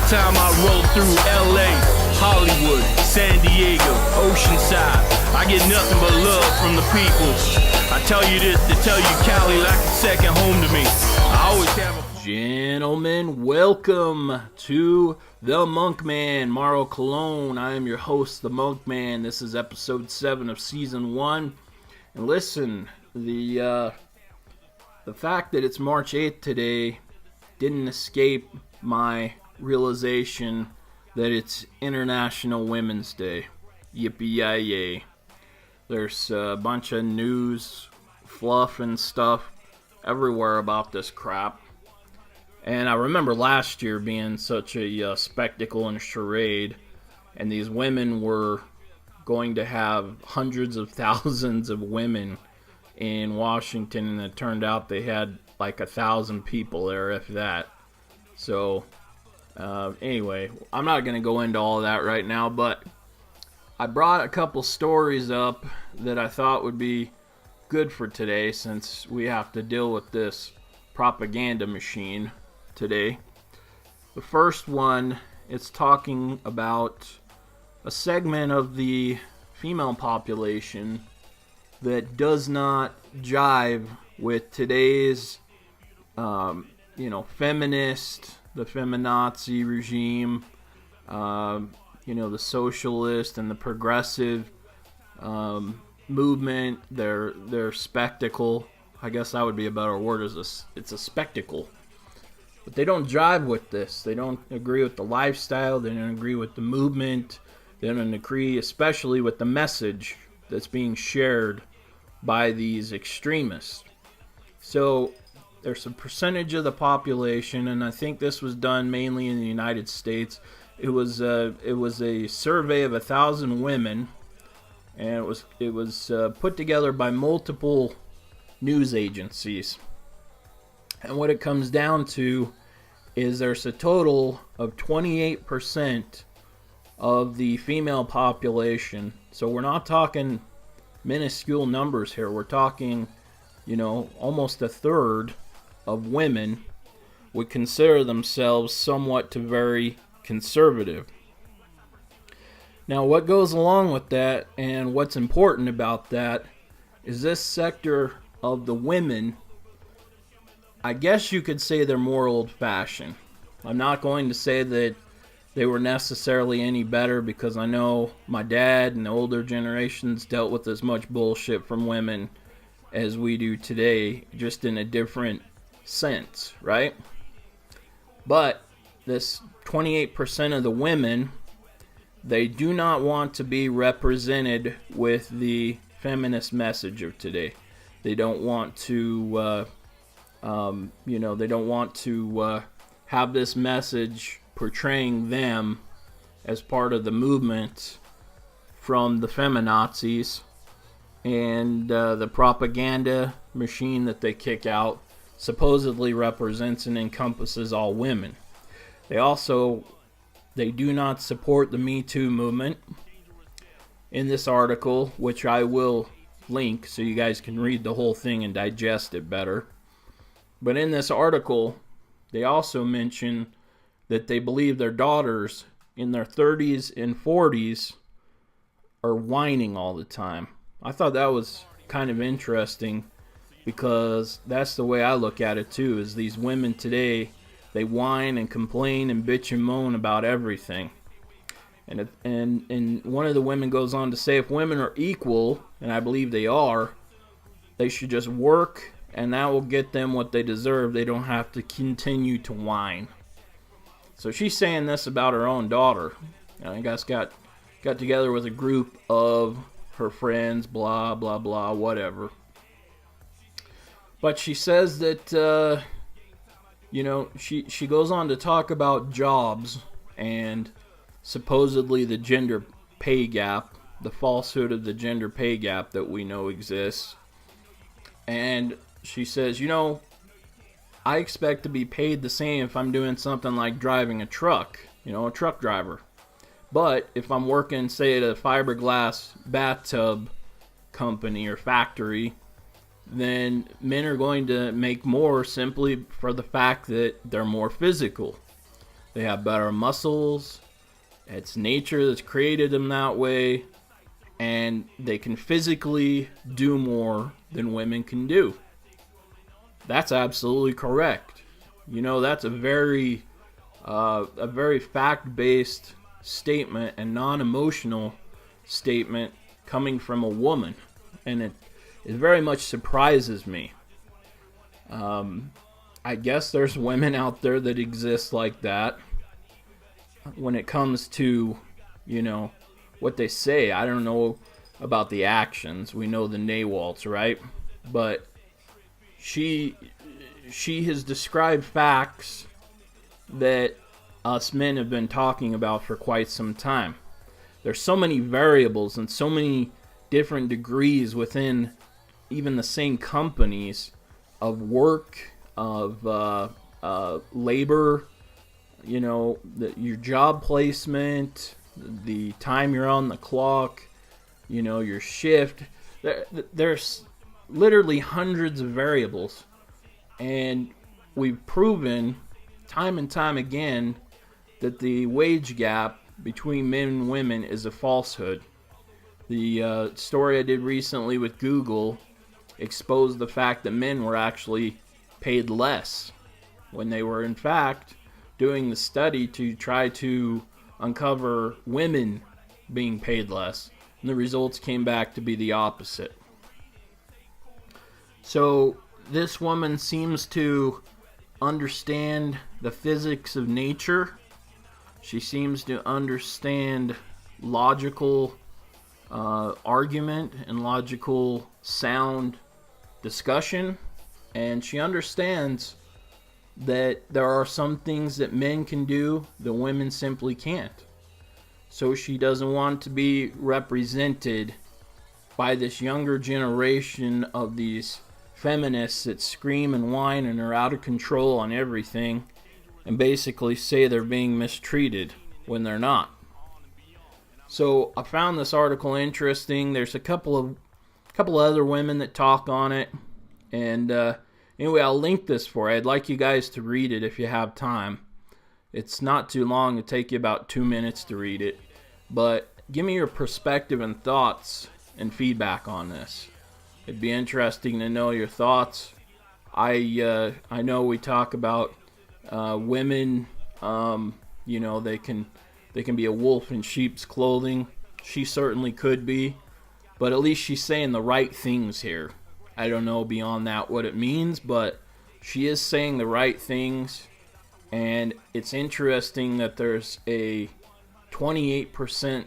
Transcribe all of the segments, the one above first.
time I roll through LA, Hollywood, San Diego, Oceanside, I get nothing but love from the people. I tell you this to tell you Cali like a second home to me. I always have a... Gentlemen, welcome to the Monkman, Marl Kalone. I am your host, the Monkman. This is episode 7 of season 1. And listen, the fact that it's March 8th today didn't escape my realization that it's International Women's Day. Yippee-yay-yay. There's a bunch of news, fluff, and stuff everywhere about this crap. And I remember last year being such a spectacle and charade, and these women were going to have hundreds of thousands of women in Washington, and it turned out they had like 1,000 people there, if that. So, anyway, I'm not going to go into all of that right now, but I brought a couple stories up that I thought would be good for today, since we have to deal with this propaganda machine today. The first one, it's talking about a segment of the female population that does not jive with today's feminist, the feminazi regime, the socialist and the progressive movement, their spectacle. I guess that would be a better word. It's a spectacle. But they don't jive with this. They don't agree with the lifestyle. They don't agree with the movement. They don't agree, especially with the message that's being shared by these extremists. So there's a percentage of the population, and I think this was done mainly in the United States. It was a survey of 1,000 women, and it was put together by multiple news agencies. And what it comes down to is there's a total of 28% of the female population. So we're not talking minuscule numbers here. We're talking, almost a third of women would consider themselves somewhat to very conservative. Now, what goes along with that and what's important about that is this sector of the women, I guess you could say they're more old-fashioned. I'm not going to say that they were necessarily any better, because I know my dad and the older generations dealt with as much bullshit from women as we do today, just in a different sense, right? But this 28% of the women, they do not want to be represented with the feminist message of today. They don't want to, they don't want to have this message portraying them as part of the movement from the feminazis, and the propaganda machine that they kick out supposedly represents and encompasses all women. They do not support the Me Too movement. In this article, which I will link so you guys can read the whole thing and digest it better, but in this article they also mention that they believe their daughters in their 30s and 40s are whining all the time. I thought that was kind of interesting, because that's the way I look at it too, is these women today, they whine and complain and bitch and moan about everything. And one of the women goes on to say, if women are equal, and I believe they are, they should just work, and that will get them what they deserve. They don't have to continue to whine. So she's saying this about her own daughter. I guess got together with a group of her friends, blah, blah, blah, whatever. But she says that, she goes on to talk about jobs and supposedly the gender pay gap, the falsehood of the gender pay gap that we know exists. And she says, I expect to be paid the same if I'm doing something like driving a truck, a truck driver. But if I'm working, say, at a fiberglass bathtub company or factory, then men are going to make more simply for the fact that they're more physical. They have better muscles. It's nature that's created them that way. And they can physically do more than women can do. That's absolutely correct. You know, that's a very fact-based statement and non-emotional statement coming from a woman. And it very much surprises me. I guess there's women out there that exist like that. When it comes to, you know, what they say, I don't know about the actions. We know the nawalts, right? But she has described facts that us men have been talking about for quite some time. There's so many variables and so many different degrees within even the same companies of work, of labor, you know, your job placement, the time you're on the clock, you know, your shift. There's literally hundreds of variables. And we've proven time and time again that the wage gap between men and women is a falsehood. The story I did recently with Google exposed the fact that men were actually paid less when they were in fact doing the study to try to uncover women being paid less. And the results came back to be the opposite. So this woman seems to understand the physics of nature. She seems to understand logical argument and logical sound discussion. And she understands that there are some things that men can do that women simply can't. So she doesn't want to be represented by this younger generation of these feminists that scream and whine and are out of control on everything and basically say they're being mistreated when they're not. So I found this article interesting. There's a couple of other women that talk on it, and anyway, I'll link this for you. I'd like you guys to read it if you have time. It's not too long. It'll take you about 2 minutes to read it. But give me your perspective and thoughts and feedback on this. It'd be interesting to know your thoughts. I know we talk about women. You know, they can be a wolf in sheep's clothing. She certainly could be. But at least she's saying the right things here. I don't know beyond that what it means, but she is saying the right things. And it's interesting that there's a 28%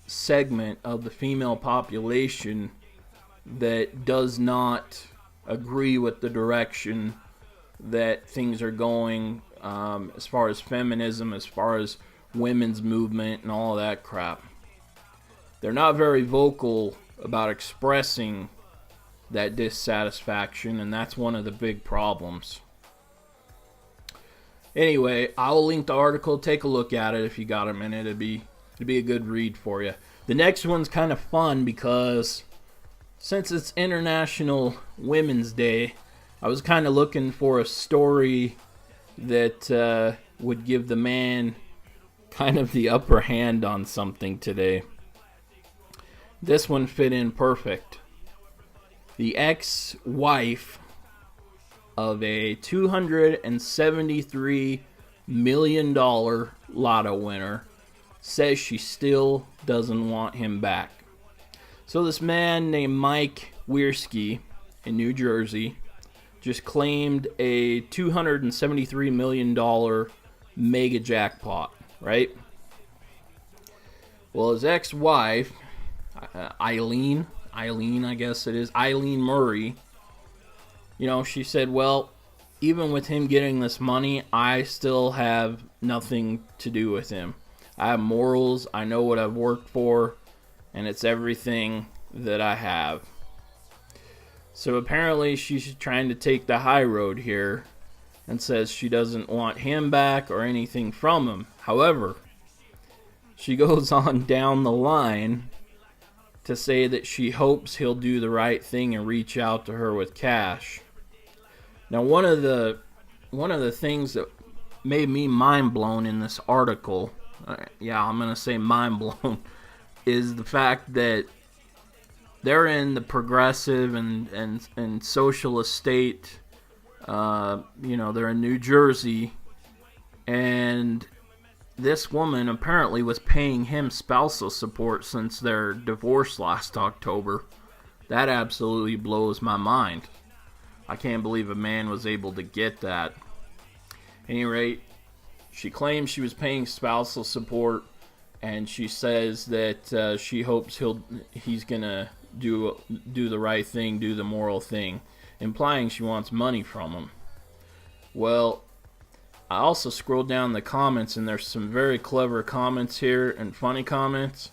segment of the female population that does not agree with the direction that things are going as far as feminism, as far as women's movement and all of that crap. They're not very vocal about expressing that dissatisfaction, and that's one of the big problems. Anyway, I'll link the article. Take a look at it if you got a minute. It'd be a good read for you. The next one's kind of fun because since it's International Women's Day, I was kind of looking for a story that would give the man kind of the upper hand on something today. This one fit in perfect. The ex-wife of a $273 million lotto winner says she still doesn't want him back. So this man named Mike Wiersky in New Jersey just claimed a $273 million mega jackpot, right? Well, his ex-wife, Eileen, I guess it is, Eileen Murray, you know, she said, well, even with him getting this money, I still have nothing to do with him. I have morals, I know what I've worked for, and it's everything that I have. So apparently she's trying to take the high road here and says she doesn't want him back or anything from him. However, she goes on down the line to say that she hopes he'll do the right thing and reach out to her with cash. Now, one of the things that made me mind blown in this article, yeah, I'm gonna say mind blown, is the fact that they're in the progressive and socialist state. They're in New Jersey, and this woman apparently was paying him spousal support since their divorce last October. That absolutely blows my mind. I can't believe a man was able to get that. At any rate, she claims she was paying spousal support, and she says that she hopes he's gonna do the right thing, do the moral thing, implying she wants money from him. Well, I also scrolled down the comments, and there's some very clever comments here and funny comments,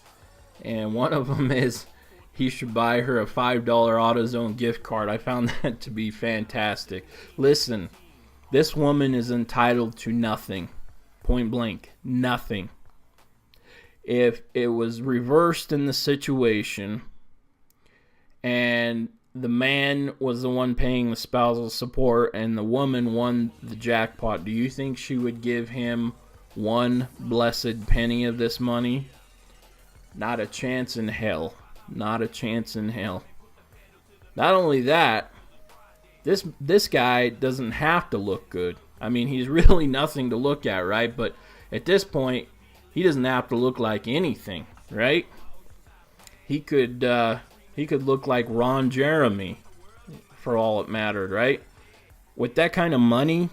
and one of them is he should buy her a $5 AutoZone gift card. I found that to be fantastic. Listen, this woman is entitled to nothing. Point blank, nothing. If it was reversed in the situation and the man was the one paying the spousal support and the woman won the jackpot, do you think she would give him one blessed penny of this money? Not a chance in hell. Not a chance in hell. Not only that, this guy doesn't have to look good. I mean, he's really nothing to look at, right? But at this point, he doesn't have to look like anything, right? He could look like Ron Jeremy for all it mattered, right? With that kind of money,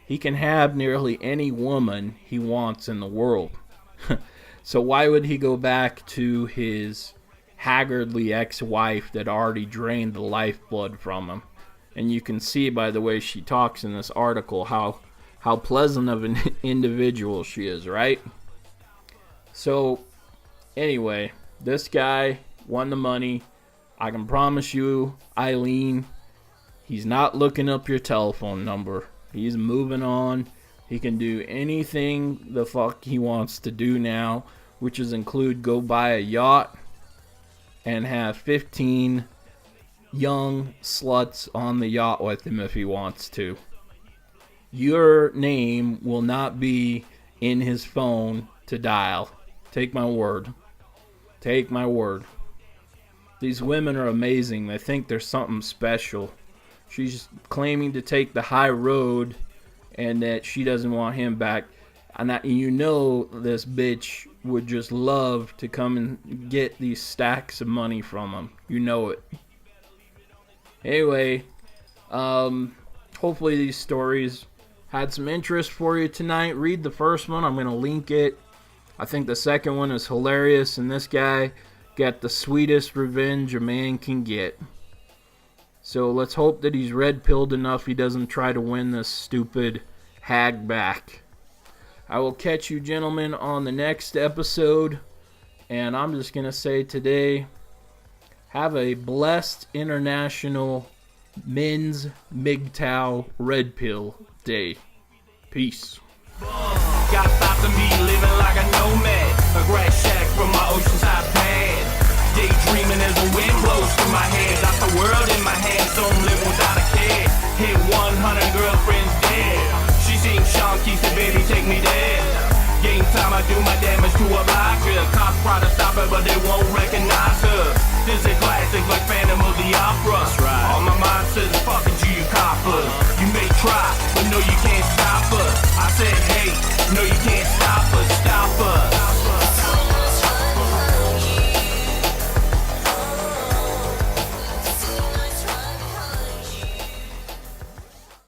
he can have nearly any woman he wants in the world. So why would he go back to his haggardly ex-wife that already drained the lifeblood from him? And you can see by the way she talks in this article how pleasant of an individual she is, right? So anyway, this guy won the money. I can promise you, Eileen, he's not looking up your telephone number. He's moving on. He can do anything the fuck he wants to do now, which is include go buy a yacht and have 15 young sluts on the yacht with him if he wants to. Your name will not be in his phone to dial. Take my word. Take my word. These women are amazing. They think they're something special. She's claiming to take the high road and that she doesn't want him back. And this bitch would just love to come and get these stacks of money from him. You know it. Anyway, hopefully these stories had some interest for you tonight. Read the first one. I'm going to link it. I think the second one is hilarious, and this guy got the sweetest revenge a man can get. So let's hope that he's red-pilled enough he doesn't try to win this stupid hag back. I will catch you gentlemen on the next episode, and I'm just going to say today, have a blessed International Men's MGTOW Red Pill Day. Peace. Got thoughts of me living like a nomad, a grass shack from my oceanside pad. Daydreaming as the wind blows through my head. Got the world in my hands, so I'm living without a care. Hit 100 girlfriends dead. She seen Sean Key, said baby take me there. Game time, I do my damn